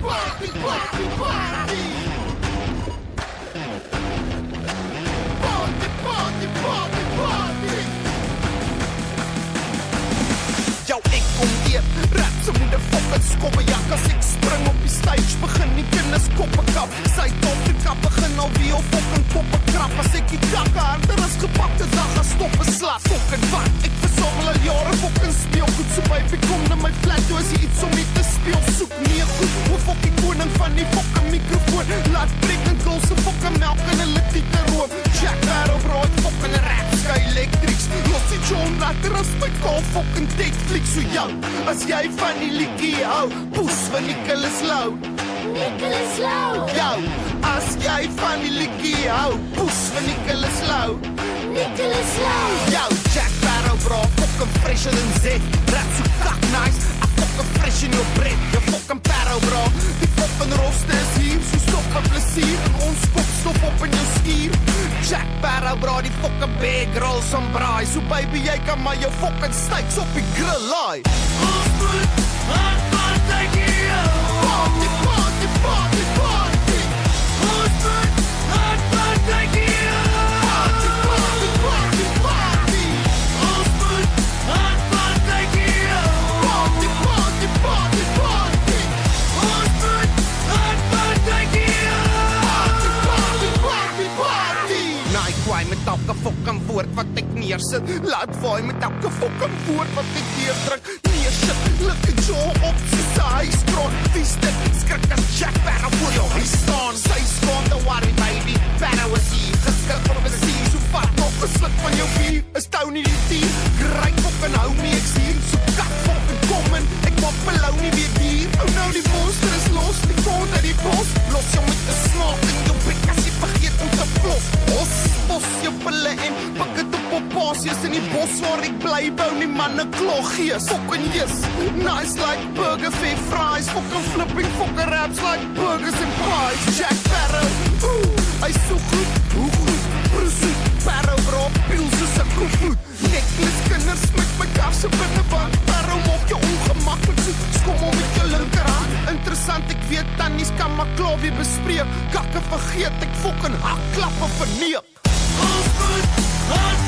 party, party, party. Party, party, party, party. Jou ek kom weer, rap se moeder fucking skobbejak. As ek spring op die stage, begin die kinders koppe kap. Suid-Afrika begin al wie of fucking koppe krap. As ek die kakke harder as gepakte dag, as stop en sla, fucking wat. Ek versamel al jare fucking speelgoed. So baby, kom na my flat, toe as jy iets om mee te speel, soek nie goed. Hoe fucking koning van die fucking microfoon. Laat pregnant girls se fucking melk in hulle tiete room. Jack Barrow brood, fucking rap, sky elektriks. Los die John later as my call fucking Netflix. So jou, as jy van die liedjie hou, poes van Nicholas Lou. Nicholas Lou. Jou, as jy van die liedjie hou, poes van Nicholas Lou. Nicholas Lou. Jou, Jack Barrow bro, fucking fresher than Z. Rap so kak nice, I fucking fresh in your bread. Jou fucking Barrow bro, die fucking roste is hier. So stop met plesier, en ons kop stop op in jou skier. Jack Barrow bro, die fucking big rolls en braai. So baby, jy kan maar jou fucking steaks op die grill laai. Ons moet hard party hier. Party, party, party, party. Ons moet hard party hier. Party, party, party, party. Ons moet hard party hier. Party, party, party, party. Ons moet hard party hier. Party, party, party, party. Nou ek kwaai met elke fucking woord wat ek neersit. Laat vaai met elke fucking woord wat ek deurdruk. Neersit, lik die jaw op soos sy huiskraan. Wie stik, skrik as Jack Barrow voor jou huis staan. Sy staan, don't worry baby, Barrow is hier. Geskik vir besier, so vat nog een sluk van jou bier. Is tou nie die dier, gryp op en hou nie ek sier. So kat fucking kom en ek maak belou nie weer dier. Oh nou die monster is los, die kont uit die bos. Los jou met die snaak in jou bek as jy vergeet om te flos. Bos jou pille en pak het op passies in die bos waar ek bly bou nie manne klog gees. Fucking yes, nice like burger, fair fries. Fucking flipping, fucking raps like burgers and pies. Jack Barrow, hy so goed, hoe goed, precies. Barrow bro, pils is ek goed. Necklace kinders met mekaar se binnenband. Barrow maak jou ongemakkelijk soet, skommel met jou linkerhand. Interessant, ek weet tannies kan maar klaar weer bespreek. Kakke vergeet, ek fucking hakklappe verneek. Ons moet hard